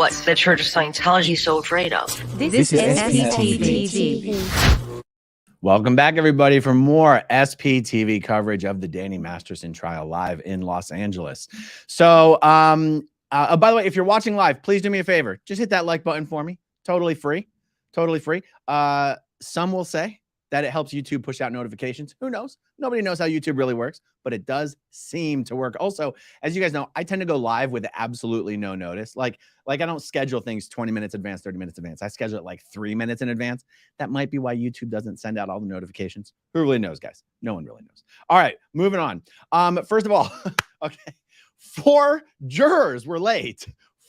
what the Church of Scientology is so afraid of. This is SPTV. Welcome back, everybody, for more SPTV coverage of the Danny Masterson trial live in Los Angeles. So, by the way, if you're watching live, please do me a favor. Just hit that like button for me. Totally free. Totally free. Some will say that it helps YouTube push out notifications. Who knows? Nobody knows how YouTube really works, but it does seem to work. Also, as you guys know, I tend to go live with absolutely no notice. Like I don't schedule things 20 minutes advance, 30 minutes advance. I schedule it like 3 minutes in advance. That might be why YouTube doesn't send out all the notifications. Who really knows, guys? No one really knows. All right, moving on. First of all, okay, 4 jurors were late.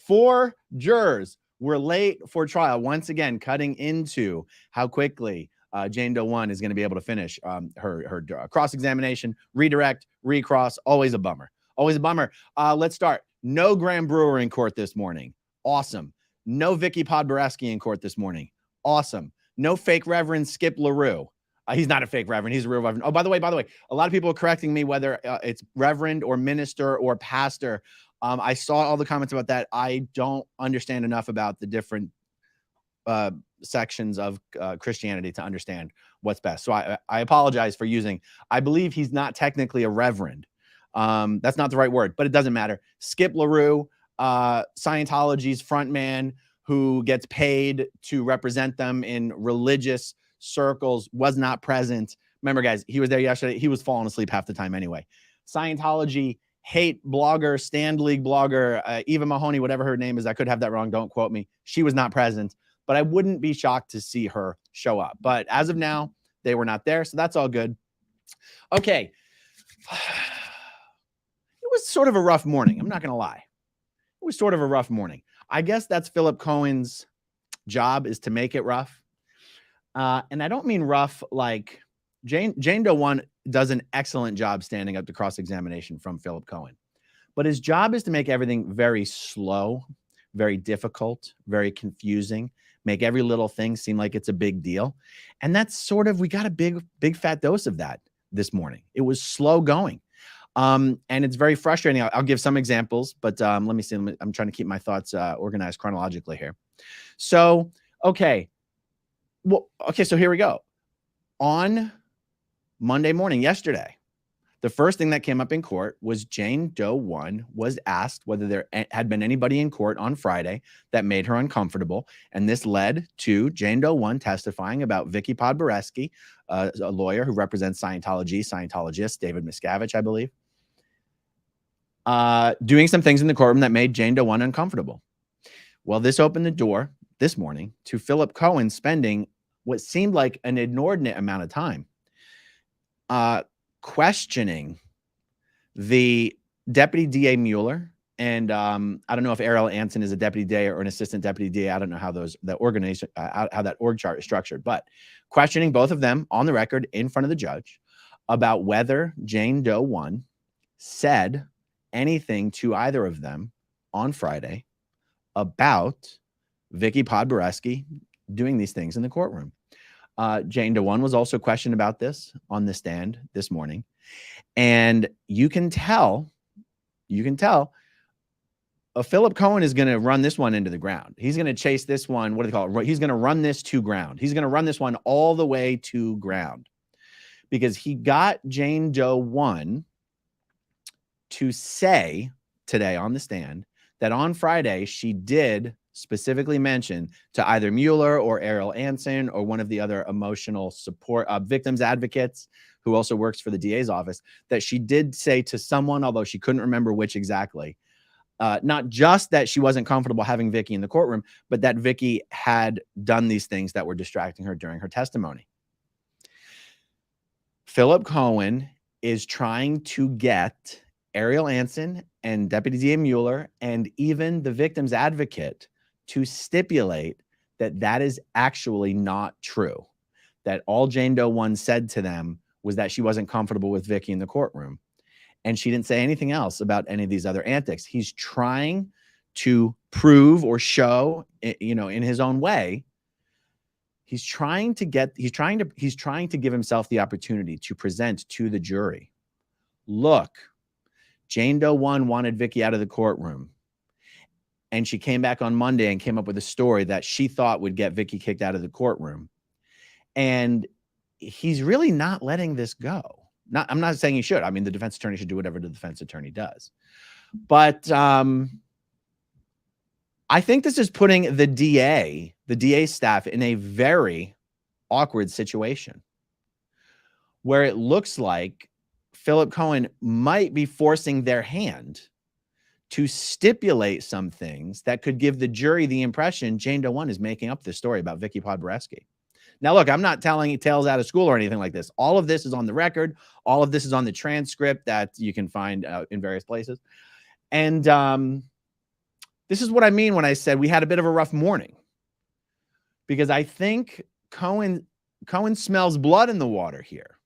4 jurors were late for trial. Once again, cutting into how quickly Jane Doe 1 is going to be able to finish her cross-examination, redirect, recross. Always a bummer. Always a bummer. Let's start. No Graham Brewer in court this morning. Awesome. No Vicky Podboreski in court this morning. Awesome. No fake Reverend Skip LaRue. He's not a fake Reverend. He's a real Reverend. Oh, by the way, a lot of people are correcting me whether it's Reverend or minister or pastor. I saw all the comments about that. I don't understand enough about the different sections of Christianity to understand what's best. So I apologize for using, I believe he's not technically a reverend. That's not the right word, but it doesn't matter. Skip LaRue, Scientology's front man who gets paid to represent them in religious circles, was not present. Remember, guys, he was there yesterday. He was falling asleep half the time anyway. Scientology hate blogger, Stand League blogger, Eva Mahoney, whatever her name is. I could have that wrong. Don't quote me. She was not present. But I wouldn't be shocked to see her show up. But as of now, they were not there. So that's all good. Okay. It was sort of a rough morning. I'm not going to lie. It was sort of a rough morning. I guess that's Philip Cohen's job, is to make it rough. And I don't mean rough like Jane Doe 1 does an excellent job standing up to cross-examination from Philip Cohen. But his job is to make everything very slow, very difficult, very confusing, make every little thing seem like it's a big deal. And that's sort of, we got a big fat dose of that this morning. It was slow going. And it's very frustrating. I'll give some examples, but let me see. I'm trying to keep my thoughts organized chronologically here. So, okay. Well, okay, so here we go. On Monday morning, yesterday, the first thing that came up in court was Jane Doe 1 was asked whether there had been anybody in court on Friday that made her uncomfortable. And this led to Jane Doe 1 testifying about Vicky Podboreski, a lawyer who represents Scientologist David Miscavige, I believe, doing some things in the courtroom that made Jane Doe 1 uncomfortable. Well, this opened the door this morning to Philip Cohen spending what seemed like an inordinate amount of time questioning the deputy DA Mueller. And I don't know if Errol Anson is a deputy DA or an assistant deputy DA. I don't know how that organization, how that org chart is structured, but questioning both of them on the record in front of the judge about whether Jane Doe 1 said anything to either of them on Friday about Vicky Podboreski doing these things in the courtroom. Jane Doe 1 was also questioned about this on the stand this morning. And you can tell, Philip Cohen is going to run this one into the ground. He's going to chase this one. What do they call it? He's going to run this to ground. He's going to run this one all the way to ground because he got Jane Doe 1 to say today on the stand that on Friday she did specifically mention to either Mueller or Errol Anson or one of the other emotional support victims advocates who also works for the DA's office, that she did say to someone, although she couldn't remember which exactly, not just that she wasn't comfortable having Vicky in the courtroom, but that Vicky had done these things that were distracting her during her testimony. Philip Cohen is trying to get Errol Anson and Deputy DA Mueller and even the victim's advocate to stipulate that that is actually not true, that all Jane Doe 1 said to them was that she wasn't comfortable with Vicky in the courtroom. And she didn't say anything else about any of these other antics. He's trying to prove or show, you know, in his own way, he's trying to give himself the opportunity to present to the jury, look, Jane Doe 1 wanted Vicky out of the courtroom. And she came back on Monday and came up with a story that she thought would get Vicky kicked out of the courtroom. And he's really not letting this go. I'm not saying he should. I mean, the defense attorney should do whatever the defense attorney does. But I think this is putting the DA staff in a very awkward situation where it looks like Philip Cohen might be forcing their hand to stipulate some things that could give the jury the impression Jane Doe 1 is making up this story about Vicky Podboreski. Now, look, I'm not telling you tales out of school or anything like this. All of this is on the record. All of this is on the transcript that you can find in various places. And this is what I mean when I said we had a bit of a rough morning, because I think Cohen smells blood in the water here.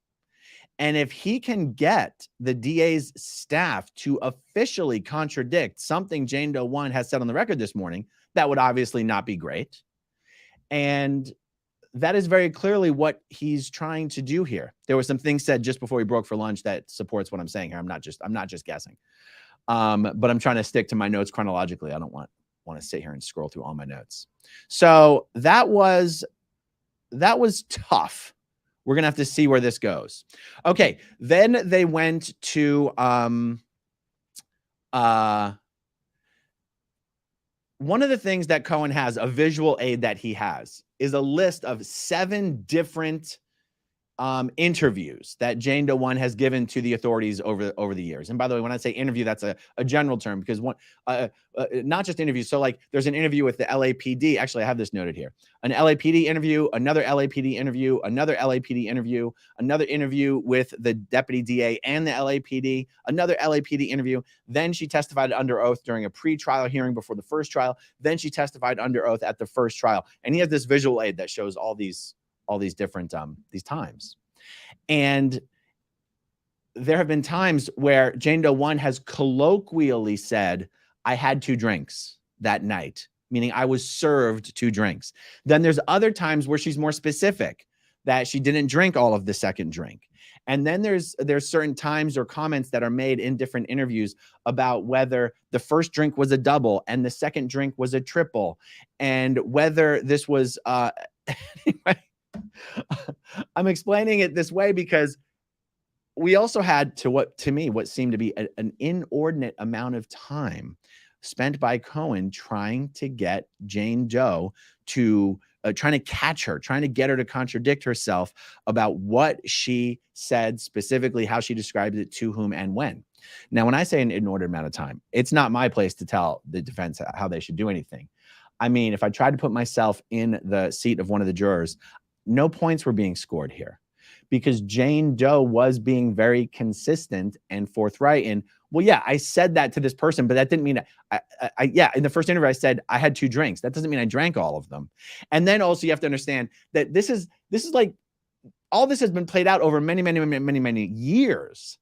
And if he can get the DA's staff to officially contradict something Jane Doe 1 has said on the record this morning, that would obviously not be great. And that is very clearly what he's trying to do here. There were some things said just before we broke for lunch that supports what I'm saying here. I'm not just guessing. But I'm trying to stick to my notes chronologically. I don't want to sit here and scroll through all my notes. So that was tough. We're going to have to see where this goes. Okay. Then they went to, one of the things that Cohen has, a visual aid that he has, is a list of 7 different interviews that Jane Doe 1 has given to the authorities over the years. And by the way, when I say interview, that's a general term, because not just interviews. So like there's an interview with the LAPD. Actually, I have this noted here. An LAPD interview, another LAPD interview, another LAPD interview, another interview with the deputy DA and the LAPD, another LAPD interview. Then she testified under oath during a pre-trial hearing before the first trial. Then she testified under oath at the first trial. And he has this visual aid that shows all these different these times. And there have been times where Jane Doe 1 has colloquially said, I had 2 drinks that night, meaning I was served 2 drinks. Then there's other times where she's more specific, that she didn't drink all of the second drink. And then there's certain times or comments that are made in different interviews about whether the first drink was a double and the second drink was a triple, and whether this was anyway. I'm explaining it this way because we also had what seemed to be an inordinate amount of time spent by Cohen trying to get Jane Doe to trying to catch her, trying to get her to contradict herself about what she said, specifically how she described it, to whom and when. Now, when I say an inordinate amount of time, it's not my place to tell the defense how they should do anything. I mean, if I tried to put myself in the seat of one of the jurors, no points were being scored here, because Jane Doe was being very consistent and forthright in, well, yeah, I said that to this person, but that didn't mean yeah, in the first interview, I said I had 2 drinks. That doesn't mean I drank all of them. And then also you have to understand that this is like, all this has been played out over many, many, many, many, many years.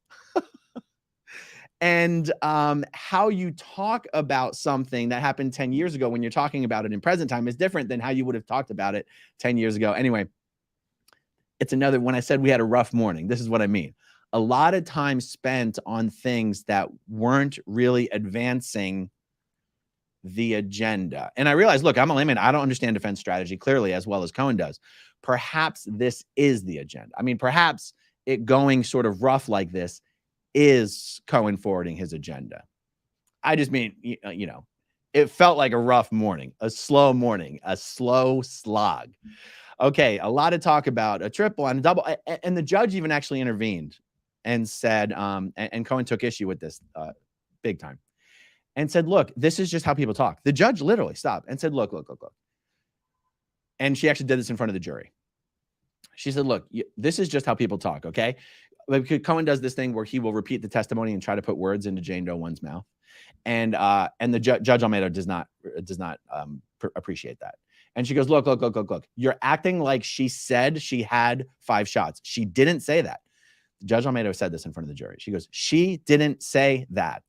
And how you talk about something that happened 10 years ago when you're talking about it in present time is different than how you would have talked about it 10 years ago. Anyway, it's another, when I said we had a rough morning, this is what I mean. A lot of time spent on things that weren't really advancing the agenda. And I realized, look, I'm a layman. I don't understand defense strategy clearly as well as Cohen does. Perhaps this is the agenda. I mean, perhaps it going sort of rough like this is Cohen forwarding his agenda. I just mean, you know, it felt like a rough morning, a slow slog. Okay, a lot of talk about a triple and a double, and the judge even actually intervened and said, and Cohen took issue with this big time, and said, look, this is just how people talk. The judge literally stopped and said, look. And she actually did this in front of the jury. She said, look, this is just how people talk, okay? Cohen does this thing where he will repeat the testimony and try to put words into Jane Doe 1's mouth. And the Judge Almeida does not appreciate that. And she goes, look. You're acting like she said she had 5 shots. She didn't say that. Judge Almeida said this in front of the jury. She goes, she didn't say that.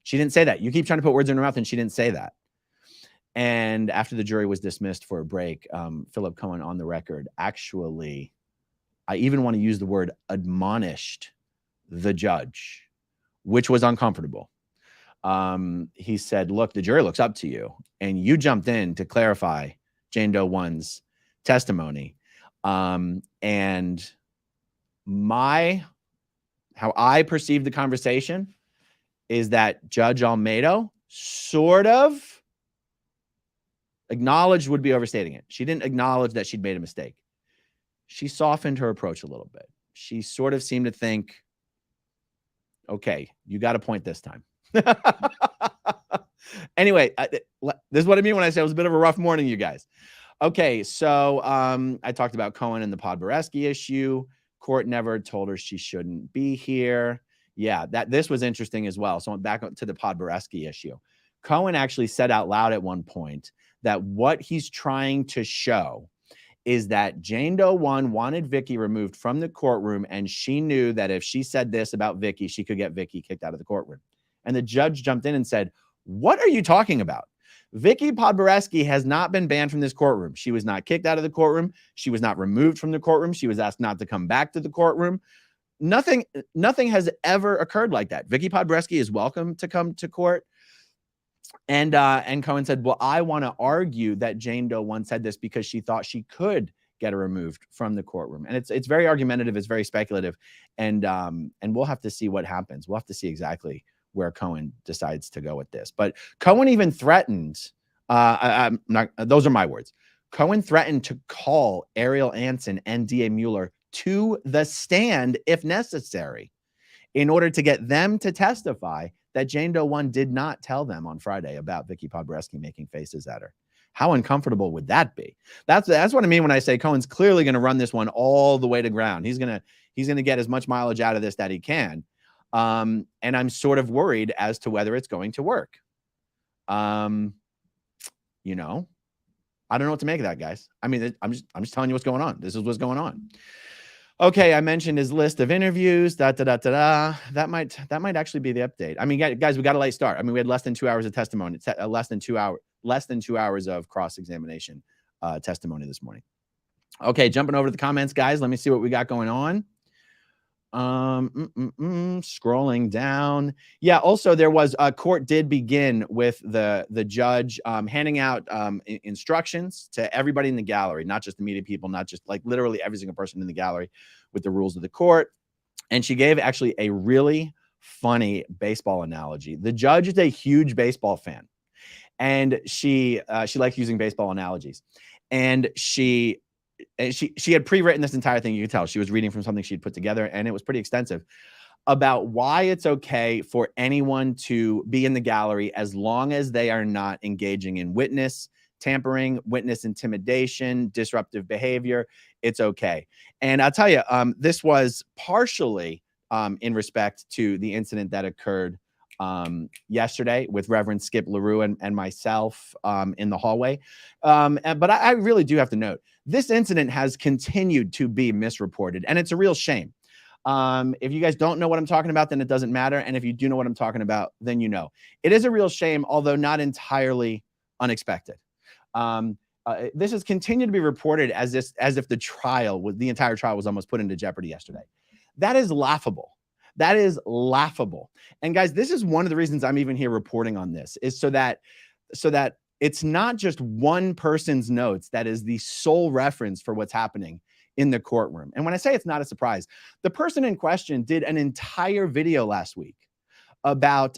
She didn't say that. You keep trying to put words in her mouth, and she didn't say that. And after the jury was dismissed for a break, Philip Cohen on the record actually, I even want to use the word admonished the judge, which was uncomfortable. he said, look, the jury looks up to you, and you jumped in to clarify Jane Doe 1's testimony. And how I perceived the conversation is that Judge Almeida sort of acknowledged, would be overstating it. She didn't acknowledge that she'd made a mistake. She softened her approach a little bit. She sort of seemed to think, okay, you got a point this time. Anyway, this is what I mean when I say it was a bit of a rough morning, you guys. Okay, so I talked about Cohen and the Podboreski issue. Court never told her she shouldn't be here. Yeah, this was interesting as well. So back to the Podboreski issue. Cohen actually said out loud at one point that what he's trying to show is that Jane Doe 1 wanted Vicky removed from the courtroom, and she knew that if she said this about Vicky, she could get Vicky kicked out of the courtroom. And the judge jumped in and said, what are you talking about? Vicky Podboreski has not been banned from this courtroom. She was not kicked out of the courtroom. She was not removed from the courtroom. She was asked not to come back to the courtroom. Nothing has ever occurred like that. Vicky Podboreski is welcome to come to court. And Cohen said, well, I want to argue that Jane Doe 1 said this because she thought she could get her removed from the courtroom. And it's very argumentative. It's very speculative. And we'll have to see what happens. We'll have to see exactly where Cohen decides to go with this. But Cohen even threatened, those are my words. Cohen threatened to call Ariel Anson and DA Mueller to the stand if necessary in order to get them to testify that Jane Doe 1 did not tell them on Friday about Vicky Podboreski making faces at her. How uncomfortable would that be? That's what I mean when I say Cohen's clearly going to run this one all the way to ground. He's going to get as much mileage out of this that he can. And I'm sort of worried as to whether it's going to work. You know, I don't know what to make of that, guys. I mean, I'm just telling you what's going on. This is what's going on. Okay, I mentioned his list of interviews. That might actually be the update. I mean, guys, we got a late start. I mean, we had less than 2 hours of testimony. It's less than 2 hours of cross-examination testimony this morning. Okay, jumping over to the comments, guys. Let me see what we got going on. Scrolling down. Yeah, also there was court did begin with the judge handing out instructions to everybody in the gallery, not just the media people, not just like literally every single person in the gallery, with the rules of the court. And she gave actually a really funny baseball analogy. The judge is a huge baseball fan, and she likes using baseball analogies. And she had pre-written this entire thing. You could tell she was reading from something she'd put together, and it was pretty extensive, about why it's okay for anyone to be in the gallery as long as they are not engaging in witness tampering, witness intimidation, disruptive behavior. It's okay. And I'll tell you, this was partially in respect to the incident that occurred yesterday with Reverend Skip LaRue and myself in the hallway. But I really do have to note, this incident has continued to be misreported, and it's a real shame. If you guys don't know what I'm talking about, then it doesn't matter. And if you do know what I'm talking about, then you know. It is a real shame, although not entirely unexpected. This has continued to be reported as if the entire trial was almost put into jeopardy yesterday. That is laughable. That is laughable. And guys, this is one of the reasons I'm even here reporting on this, is so that it's not just one person's notes that is the sole reference for what's happening in the courtroom. And when I say it's not a surprise, the person in question did an entire video last week about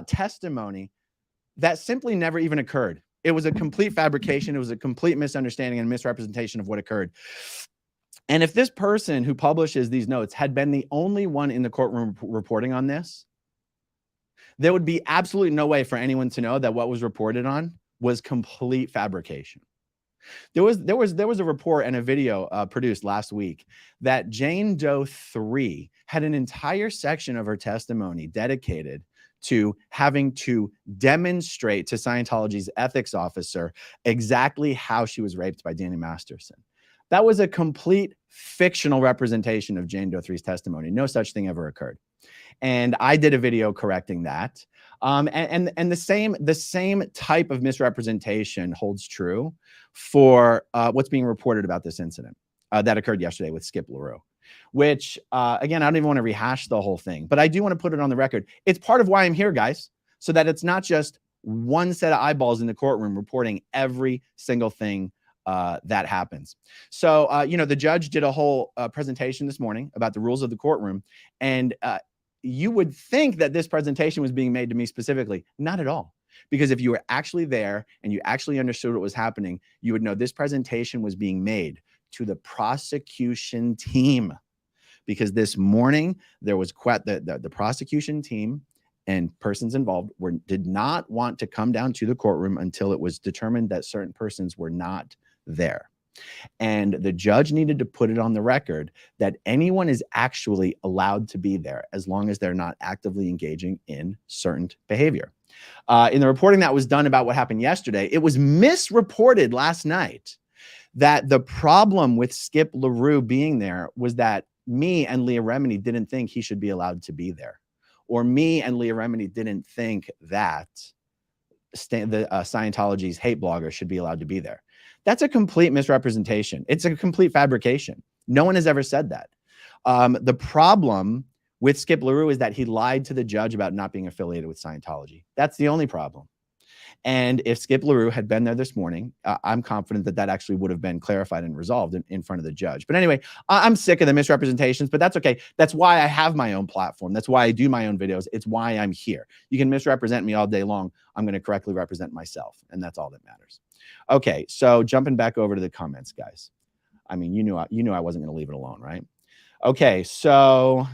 testimony that simply never even occurred. It was a complete fabrication. It was a complete misunderstanding and misrepresentation of what occurred. And if this person who publishes these notes had been the only one in the courtroom reporting on this, there would be absolutely no way for anyone to know that what was reported on was complete fabrication. There was a report and a video produced last week that Jane Doe 3 had an entire section of her testimony dedicated to having to demonstrate to Scientology's ethics officer exactly how she was raped by Danny Masterson. That was a complete fictional representation of Jane Doe 3's testimony. No such thing ever occurred. And I did a video correcting that. And the same type of misrepresentation holds true for what's being reported about this incident that occurred yesterday with Skip LaRue, which, again, I don't even want to rehash the whole thing, but I do want to put it on the record. It's part of why I'm here, guys. so that it's not just one set of eyeballs in the courtroom reporting every single thing that happens. So, the judge did a whole presentation this morning about the rules of the courtroom. And you would think that this presentation was being made to me specifically. Not at all. Because if you were actually there and you actually understood what was happening, you would know this presentation was being made to the prosecution team. Because this morning there was the prosecution team and persons involved did not want to come down to the courtroom until it was determined that certain persons were not there. And the judge needed to put it on the record that anyone is actually allowed to be there as long as they're not actively engaging in certain behavior. In the reporting that was done about what happened yesterday, it was misreported last night that the problem with Skip LaRue being there was that me and Leah Remini didn't think he should be allowed to be there. Or me and Leah Remini didn't think that Scientology's hate blogger should be allowed to be there. That's a complete misrepresentation. It's a complete fabrication. No one has ever said that. The problem with Skip LaRue is that he lied to the judge about not being affiliated with Scientology. That's the only problem. And if Skip LaRue had been there this morning, I'm confident that that actually would have been clarified and resolved in front of the judge. But anyway, I'm sick of the misrepresentations, but that's okay. That's why I have my own platform. That's why I do my own videos. It's why I'm here. You can misrepresent me all day long. I'm going to correctly represent myself, and that's all that matters. Okay, so jumping back over to the comments, guys. I mean, you knew I wasn't going to leave it alone, right? Okay, so,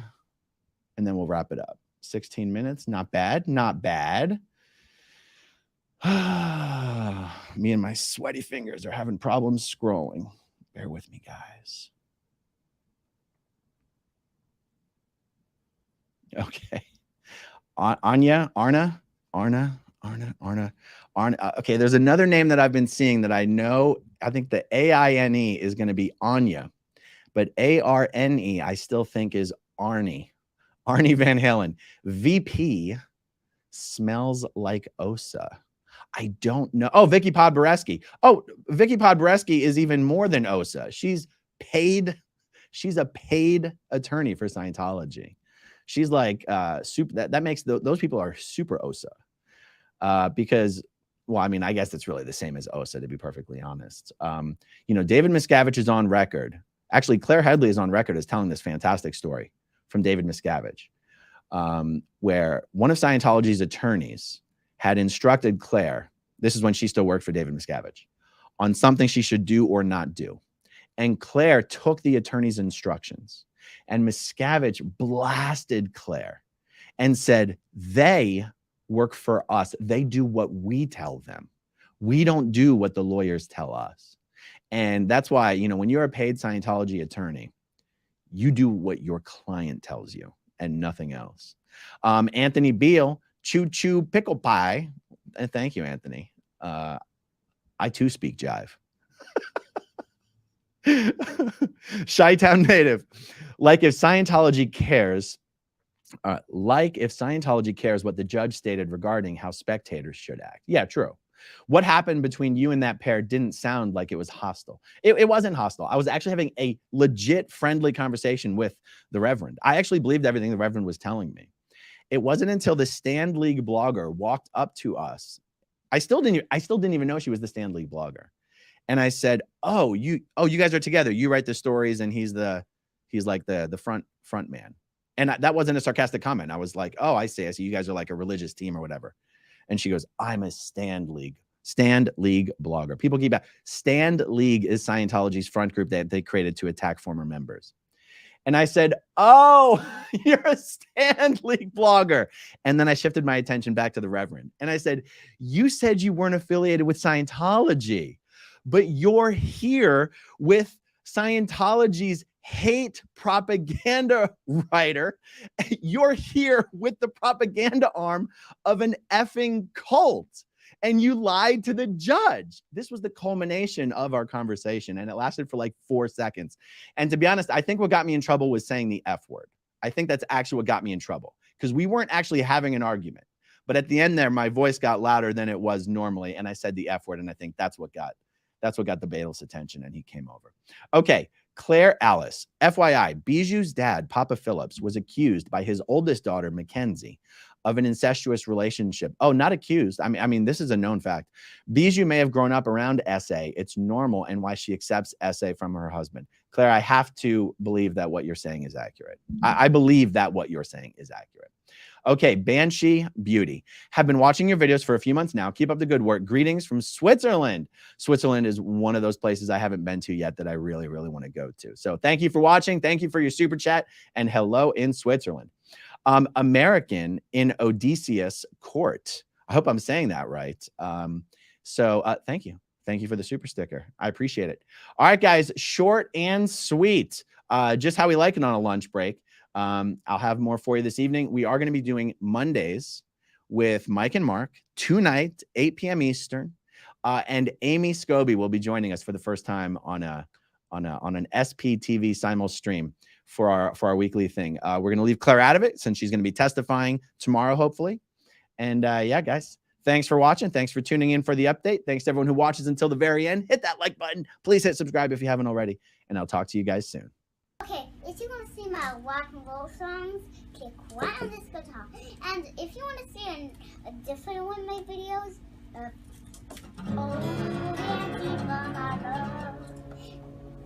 and then we'll wrap it up. 16 minutes, not bad, not bad. Me and my sweaty fingers are having problems scrolling. Bear with me, guys. Okay. Arna. Okay, there's another name that I've been seeing that I know. I think the AINE is going to be Anya, but ARNE I still think is Arnie Van Halen. VP smells like Osa. I don't know. Oh, Vicky Podboreski. Oh, Vicky Podboreski is even more than Osa. She's paid. She's a paid attorney for Scientology. She's like super. That makes those people are super Osa. Because, well, I mean, I guess it's really the same as Osa, to be perfectly honest. David Miscavige is on record. Actually, Claire Headley is on record as telling this fantastic story from David Miscavige, where one of Scientology's attorneys had instructed Claire, this is when she still worked for David Miscavige, on something she should do or not do. And Claire took the attorney's instructions, and Miscavige blasted Claire and said, they work for us. They do what we tell them. We don't do what the lawyers tell us. And that's why, when you're a paid Scientology attorney, you do what your client tells you and nothing else. Anthony Beale, Choo Choo Pickle Pie. And thank you, Anthony. I too speak jive. Chi-Town native. Like if Scientology cares what the judge stated regarding how spectators should act. Yeah, true. What happened between you and that pair didn't sound like it was hostile. It wasn't hostile. I was actually having a legit friendly conversation with the Reverend. I actually believed everything the Reverend was telling me. It wasn't until the Stand League blogger walked up to us. I still didn't even know she was the Stand League blogger. And I said, oh, you guys are together. You write the stories and he's like the front man. And that wasn't a sarcastic comment. I was like, oh, I see. You guys are like a religious team or whatever. And she goes, I'm a Stand League blogger. People keep back. Stand League is Scientology's front group that they created to attack former members. And I said, oh, you're a Stand League blogger. And then I shifted my attention back to the Reverend. And I said, you said you weren't affiliated with Scientology, but you're here with Scientology's hate propaganda writer. You're here with the propaganda arm of an effing cult. And you lied to the judge. This was the culmination of our conversation, and it lasted for like 4 seconds. And to be honest, I think what got me in trouble was saying the F word. I think that's actually what got me in trouble, because we weren't actually having an argument. But at the end there, my voice got louder than it was normally, and I said the F word, and I think that's what got the Bailiff's attention, and he came over. Okay, Claire Alice. FYI, Bijou's dad, Papa Phillips, was accused by his oldest daughter, Mackenzie, of an incestuous relationship. Oh, not accused. I mean, this is a known fact. Bijou may have grown up around SA. It's normal, and why she accepts SA from her husband. Claire, I have to believe that what you're saying is accurate. I believe that what you're saying is accurate. Okay, Banshee Beauty. Have been watching your videos for a few months now. Keep up the good work. Greetings from Switzerland. Switzerland is one of those places I haven't been to yet that I really, really want to go to. So thank you for watching. Thank you for your super chat. And hello in Switzerland. American in Odysseus Court. I hope I'm saying that right. Thank you. Thank you for the super sticker. I appreciate it. All right, guys, short and sweet. Just how we like it on a lunch break. I'll have more for you this evening. We are going to be doing Mondays with Mike and Mark tonight, 8 p.m. Eastern. And Amy Scobie will be joining us for the first time on an SPTV simul stream for our weekly thing. We're going to leave Claire out of it since she's going to be testifying tomorrow, hopefully. And yeah, guys, thanks for watching. Thanks for tuning in for the update. Thanks to everyone who watches until the very end. Hit that like button. Please hit subscribe if you haven't already. And I'll talk to you guys soon. Okay, if you want to see my rock and roll songs, click right on this guitar. And if you want to see a different one of my videos,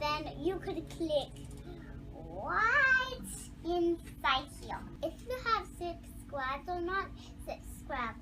then you could click right inside here. If you have subscribed or not, subscribe